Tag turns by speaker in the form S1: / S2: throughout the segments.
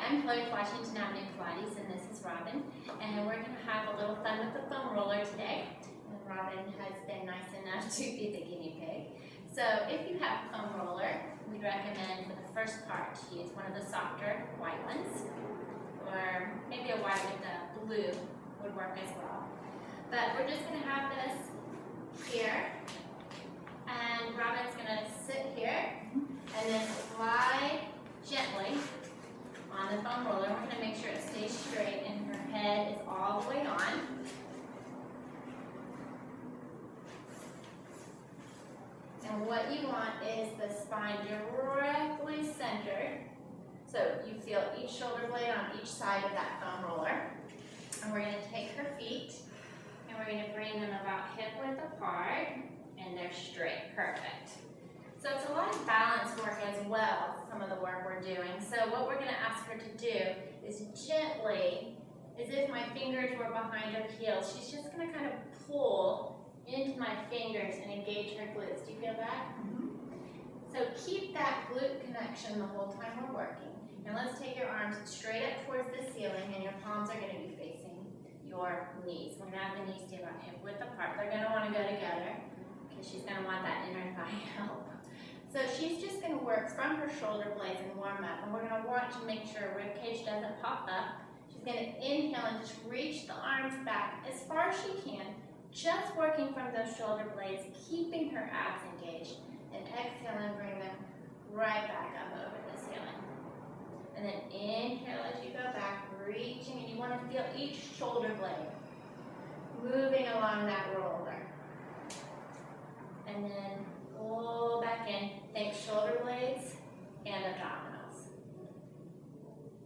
S1: I'm Chloe Washington Avenue Pilates, and this is Robin. And we're going to have a little fun with the foam roller today. And Robin has been nice enough to be the guinea pig. So if you have a foam roller, we'd recommend for the first part to use one of the softer white ones, or maybe a white with a blue would work as well. But we're just going to have this here, and Robin's going to sit here and then slide gently on the foam roller. We're going to make sure it stays straight and her head is all the way on. And what you want is the spine directly centered, so you feel each shoulder blade on each side of that foam roller. And we're going to take her feet and we're going to bring them about hip width apart, and they're straight. Perfect. So it's a lot of balance work as well, some of the work we're doing. So what we're going to ask her to do is gently, as if my fingers were behind her heels, she's just going to kind of pull into my fingers and engage her glutes. Do you feel that? So keep that glute connection the whole time we're working. Now let's take your arms straight up towards the ceiling, and your palms are going to be facing your knees. We're going to have the knees stay about hip width apart. They're going to want to go together because she's going to want that inner thigh help. So she's just going to work from her shoulder blades and warm up, and we're going to watch and make sure her rib cage doesn't pop up. She's going to inhale and just reach the arms back as far as she can, just working from those shoulder blades, keeping her abs engaged, and exhale and bring them right back up over the ceiling. And then inhale as you go back, reaching, and you want to feel each shoulder blade moving along that roller. And then pull back in. Think shoulder blades and abdominals.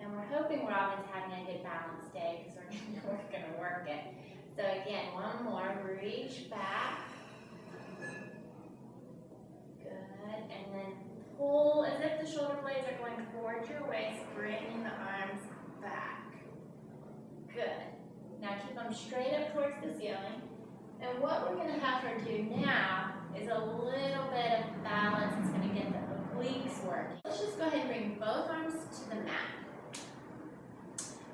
S1: And we're hoping Robin's having a good balance day because we're going to work it. So again, one more. Reach back. Good. And then pull as if the shoulder blades are going towards your waist, bringing the arms back. Good. Now keep them straight up towards the ceiling. And what we're going to have her do now is a little bit of balance. It's going to get the obliques working. Let's just go ahead and bring both arms to the mat.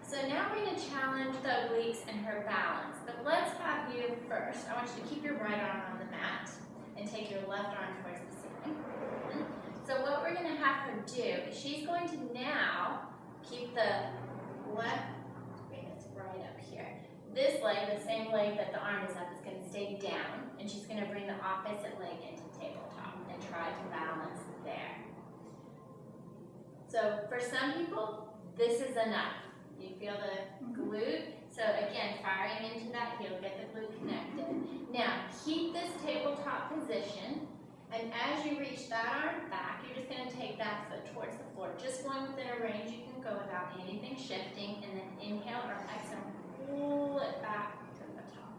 S1: So now we're going to challenge the obliques and her balance. But let's have you first. I want you to keep your right arm on the mat and take your left arm towards the ceiling. So what we're going to have her do is she's going to now keep the left, it's right up here. This leg, the same leg that the arm is up, is going to stay down, and she's going to bring the opposite leg into tabletop and try to balance there. So for some people, this is enough. You feel the glute? So again, firing into that heel, get the glute connected. Now, keep this tabletop position, and as you reach that arm back, you're just going to take that foot towards the floor. Just going within a range you can go without anything shifting, and then inhale or exhale. Pull it back to the top.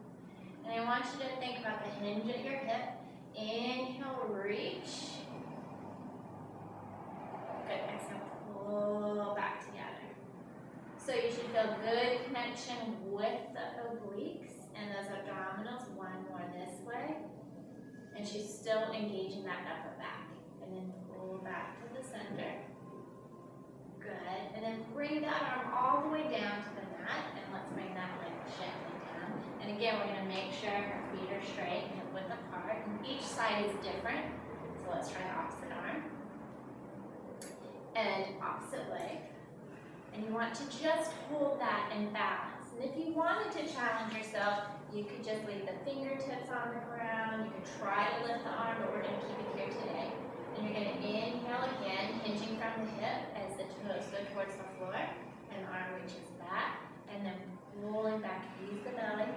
S1: And I want you to think about the hinge at your hip. Inhale, reach. Good. Exhale, pull back together. So you should feel good connection with the obliques and those abdominals. One more this way. And she's still engaging that upper back. And then pull back to the center. Good. And then bring that arm all the way down to the mat, and let's bring that leg gently down. And again, we're going to make sure her feet are straight and hip width apart. And each side is different. So let's try the opposite arm. And opposite leg. And you want to just hold that in balance. And if you wanted to challenge yourself, you could just leave the fingertips on the ground. You could try to lift the arm, but we're going to keep it here today. And you're going to inhale again, hinging from the hip as the toes go towards the floor, and the arm reaches back, and then pulling back, use the belly.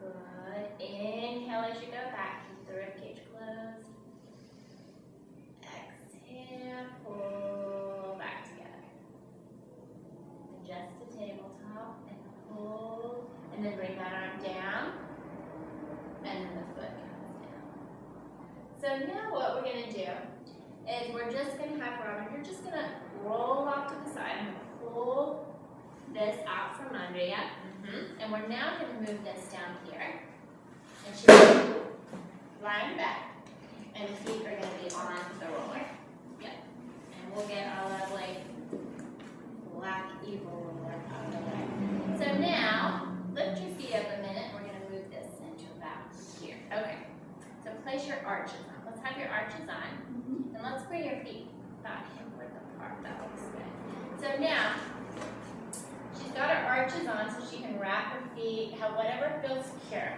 S1: Good. Inhale as you go back, keep the rib cage closed. Exhale, pull back together. Adjust to tabletop and pull, and then bring that arm down, and then the foot comes down. So now what we're going to do is we're just going to have Robin, you're just going to roll off to the side and pull this out from under you. And we're now going to move this down here. And she's going to lie back. And the feet are going to be on the roller. Yep. And we'll get our lovely place your arches on. Let's have your arches on. And let's bring your feet about hip width apart. That looks good. So now, she's got her arches on so she can wrap her feet, have whatever feels secure.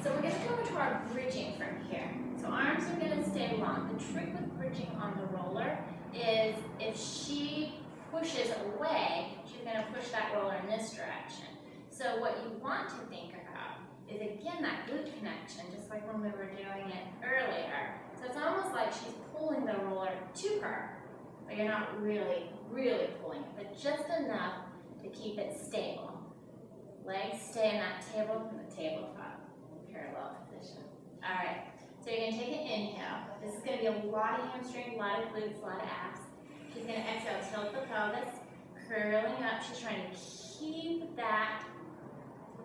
S1: So we're going to go into our bridging from here. So arms are going to stay long. The trick with bridging on the roller is if she pushes away, she's going to push that roller in this direction. So what you want to think about is, again, that glute connection, just like when we were doing it earlier. So it's almost like she's pulling the roller to her, but you're not really pulling it, but just enough to keep it stable. Legs stay in that tabletop parallel position. All right, so you're going to take an inhale. This is going to be a lot of hamstring, a lot of glutes, a lot of abs. She's going to exhale, tilt the pelvis, curling up. She's trying to keep that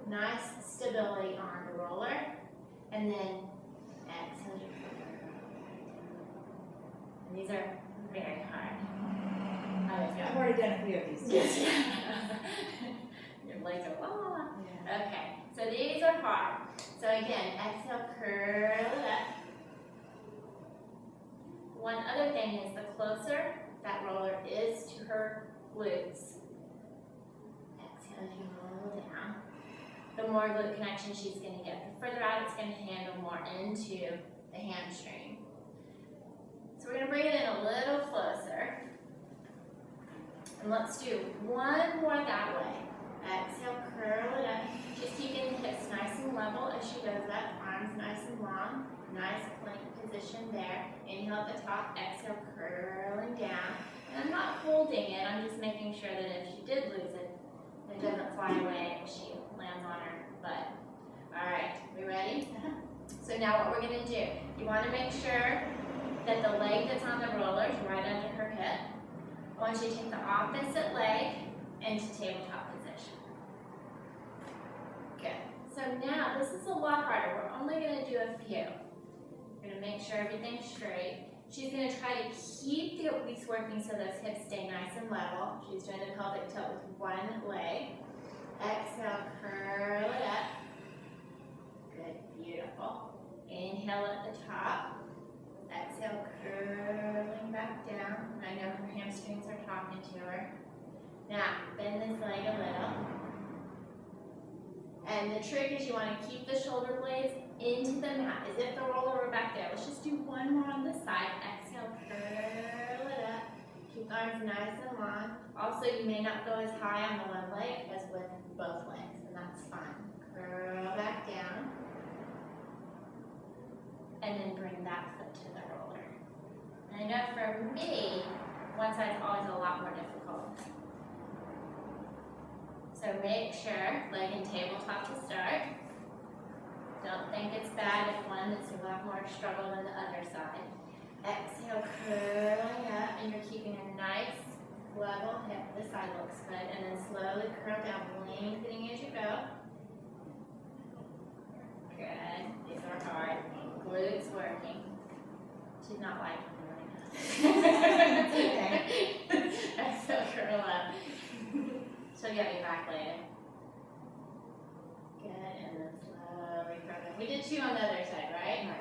S1: nice stability on the roller, and then exhale. And these are very hard.
S2: I've already done a few of these.
S1: Yes. Your legs are wah. Yeah. Okay, so these are hard. So again, exhale, curl it up. One other thing is the closer that roller is to her glutes, exhale as you roll down, the more glute connection she's going to get. The further out, it's going to handle more into the hamstring. So we're going to bring it in a little closer. And let's do one more that way. Exhale, curl it up. Just keeping the hips nice and level as she does that. Arms nice and long. Nice plank position there. Inhale at the top. Exhale, curling down. And I'm not holding it. I'm just making sure that if she did lose it, it doesn't fly away and she lands on her butt. All right, we ready? So now what we're going to do, you want to make sure that the leg that's on the roller is right under her hip. I want you to take the opposite leg into tabletop position. Good. So now, this is a lot harder. We're only going to do a few. We're going to make sure everything's straight. She's going to try to keep the obliques working so those hips stay nice and level. She's doing the pelvic tilt with one leg. Exhale, curl it up. Good, beautiful. Inhale at the top. Exhale, curling back down. I know her hamstrings are talking to her. Now, bend this leg a little. And the trick is you want to keep the shoulder blades into the mat, as if the roller were back there. Let's just do one more on this side. Exhale, curl it up. Keep the arms nice and long. Also, you may not go as high on the one leg as with both legs, and that's fine. Curl back down. And then bring that foot to the roller. And I know for me, one side's always a lot more difficult. So make sure, leg and tabletop to start. Don't think it's bad if one is a lot more struggle than the other side. Exhale, curling up, and you're keeping a nice level hip. This side looks good. And then slowly curl down, lengthening as you go. Good. These are hard. Glutes working. She's not liking it right now. Okay. Exhale, curl up. She'll get me back later. Good, and then slowly curl up. We did two on the other side, right?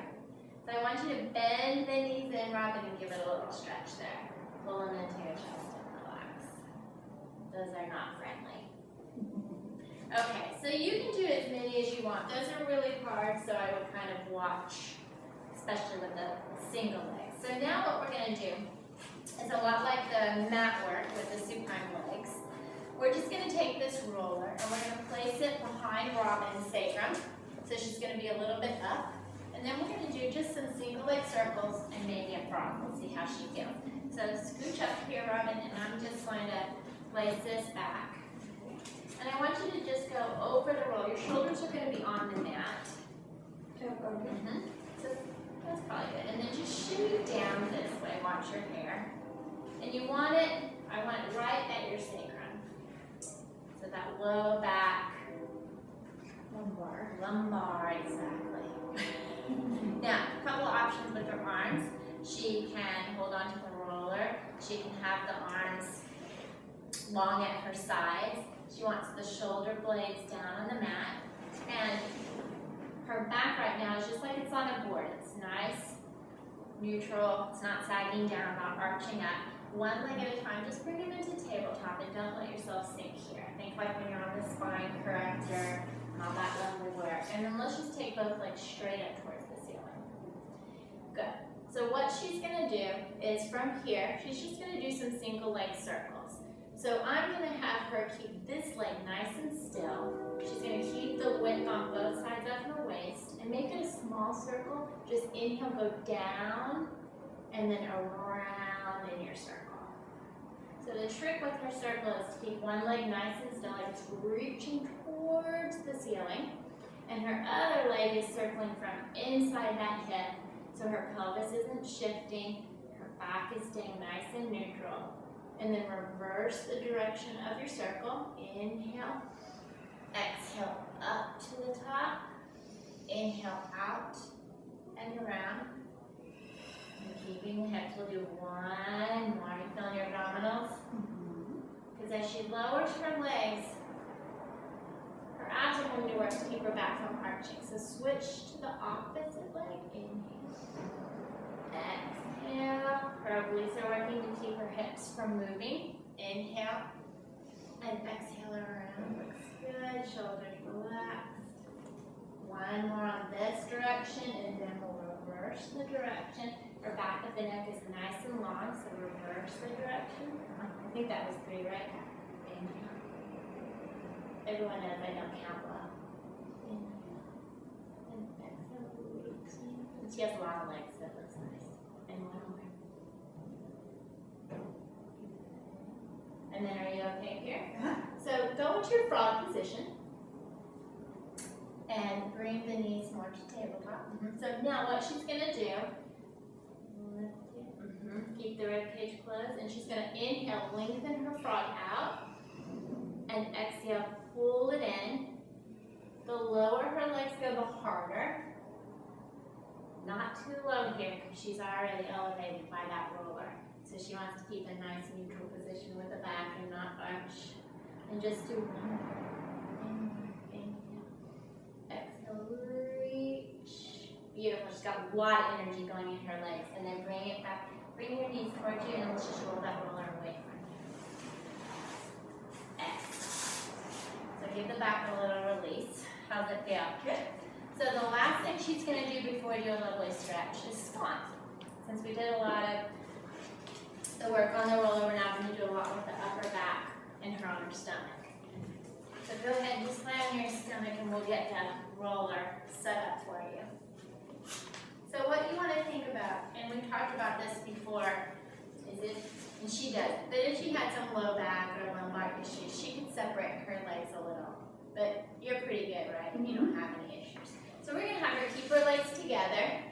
S1: So I want you to bend the knees in, Robin, and give it a little stretch there. Pull them into your chest and relax. Those are not friendly. Okay, so you can do as many as you want. Those are really hard, so I would kind of watch, especially with the single leg. So now what we're going to do is a lot like the mat work with the supine legs. We're just going to take this roller and we're going to place it behind Robin's sacrum. So she's going to be a little bit up. And then we're going to do just some single leg circles and maybe a frog. We'll see how she feels. So scooch up here, Robin, and I'm just going to place this back. And I want you to just go over the roll. Your shoulders are going to be on the mat. So that's probably good. And then just shoot down this way. Watch your hair. And you want it, I want it right at your sacrum. So that low back. Lumbar, exactly. Now, a couple of options with her arms. She can hold on to the roller. She can have the arms long at her sides. She wants the shoulder blades down on the mat. And Her back right now is just like it's on a board. It's nice, neutral, it's not sagging down, not arching up. One leg at a time, just bring them into tabletop and don't let yourself sink here. Think like when you're on the spine corrector, all that lovely work. And then let's just take both legs straight up towards the ceiling. Good. So what she's gonna do is from here, she's just gonna do some single leg circles. So I'm gonna have her keep this leg nice and still. She's gonna keep the width on both sides of her waist and make it a small circle. Just inhale, go down, and then around in your circle. So the trick with her circle is to keep one leg nice and still, like it's reaching towards the ceiling, and her other leg is circling from inside that hip, so her pelvis isn't shifting, her back is staying nice and neutral. And then reverse the direction of your circle. Inhale, exhale up to the top, inhale out and around. And keeping the hips, we'll do one more. You feel your abdominals? Because as she lowers her legs, her abs are going to work to keep her back from arching. So switch to the opposite leg. Inhale. Exhale. Her obliques are working to keep her hips from moving. Inhale. And exhale around. Looks good. Shoulders relaxed. One more on this direction, and then we'll reverse the direction. Her back of the neck is nice and long, so reverse the direction. I think that was 3, right? Inhale. Everyone knows I don't count well. Inhale. And exhale, reaching. And she has long legs, so it looks nice. And one more. And then are you okay here? So go into your frog position. And bring the knees more to tabletop. So now what she's going to do, lift it, keep the rib cage closed, and she's going to inhale, lengthen her frog out, and exhale, pull it in. The lower her legs go, the harder. Not too low here, because she's already elevated by that roller. So she wants to keep a nice neutral position with the back and not arch. And just do one more. Reach. Beautiful. She's got a lot of energy going in her legs. And then bring it back. Bring your knees towards you, and let's just roll that roller away from you. Exhale. So give the back a little release. How's it feel? Good. So the last thing she's going to do before we do a lovely stretch is squat. Since we did a lot of the work on the roller, we're now going to do a lot with the upper back and her on her stomach. So go ahead and just lay on your stomach, and we'll get the roller set up for you. So what you want to think about, and we talked about this before, is if, and she does, but if she had some low back or lumbar issues, she could separate her legs a little. But you're pretty good, right? If you don't have any issues. So we're going to have her keep her legs together,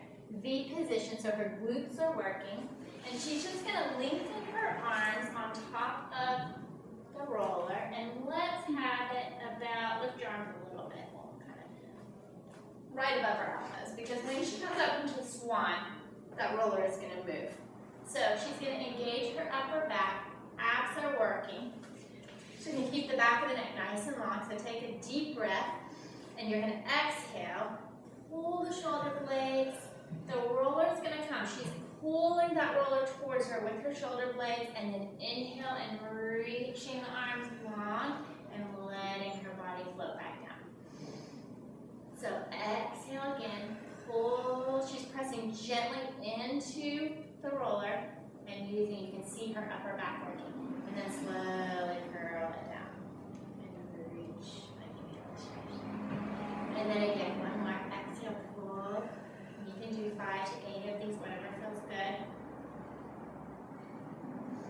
S1: V position, so her glutes are working, and she's just going to lengthen her arms on top of the roller, and let's have it about, lift your arms a little bit, we'll kind of right above her elbows, because when she comes up into the swan, that roller is going to move. So she's going to engage her upper back, abs are working. She's going to keep the back of the neck nice and long, so take a deep breath, and you're going to exhale, pull the shoulder blades, the roller is going to come. She's pulling that roller towards her with her shoulder blades, and then inhale and reaching the arms long and letting her body float back down. So exhale again, pull, she's pressing gently into the roller and using, you can see her upper back working, and then slowly curl it down and reach. And then again, one more, exhale, pull. You can do 5 to 8 of these, whatever feels good.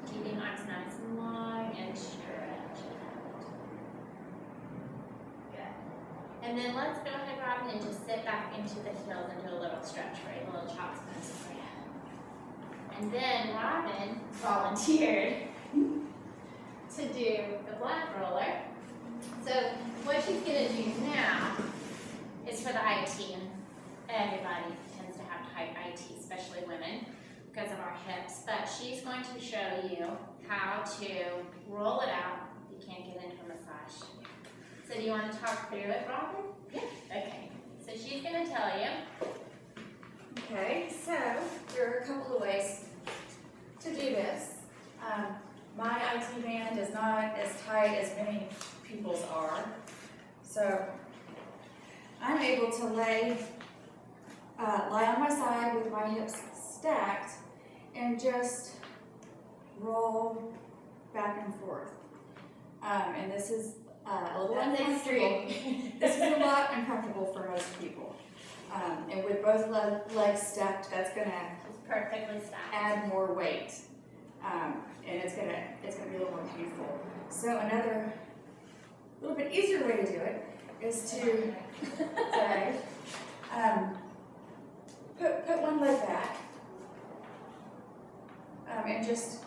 S1: Keeping arms nice and long and stretching out. Good. And then let's go ahead, Robin, and just sit back into the heels and do a little stretch for you, a little chop spin for you. And then Robin volunteered to do the black roller. So what she's going to do now is for the IT, and everybody tends to have tight IT, especially women, because of our hips, but she's going to show you how to roll it out. You can't get into a massage. So do you want to talk through it, Robin? Yeah. Okay. So she's gonna tell you.
S2: Okay, so there are a couple of ways to do this. My IT band is not as tight as many people's are, so I'm able to lie on my side with my hips stacked and just roll back and forth. And this is a little uncomfortable. This is a lot uncomfortable for most people. And with both legs stacked, that's gonna
S1: Perfectly stacked.
S2: add more weight. And it's gonna be a little more painful. So another little bit easier way to do it is to say, put one leg back, and just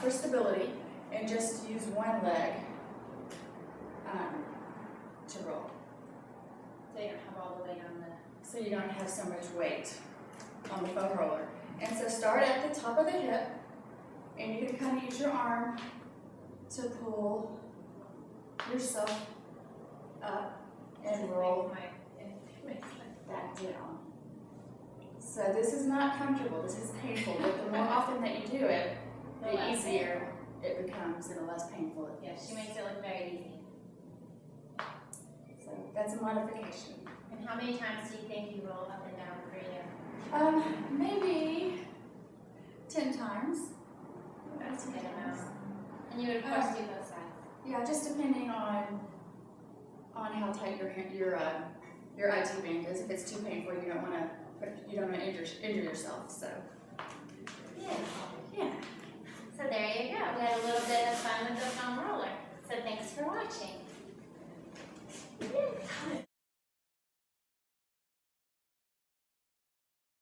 S2: for stability, and just use one leg to roll.
S1: So you don't have all the weight on the.
S2: So you don't have so much weight on the foam roller. And so start at the top of the hip, and you can kind of use your arm to pull yourself up and roll back down. So this is not comfortable, this is painful, but the more often that you do it, the easier it becomes and the less painful it
S1: Yeah,
S2: is.
S1: she makes it look very easy.
S2: So that's a modification.
S1: And how many times do you think you roll up and down per year?
S2: Maybe 10 times.
S1: That's a good amount. And you would of course do both sides.
S2: Yeah, just depending on how tight your IT band is. If it's too painful, you don't want to injure yourself. So
S1: Yeah. So there you go. We had a little bit of fun with the foam roller. So thanks for watching.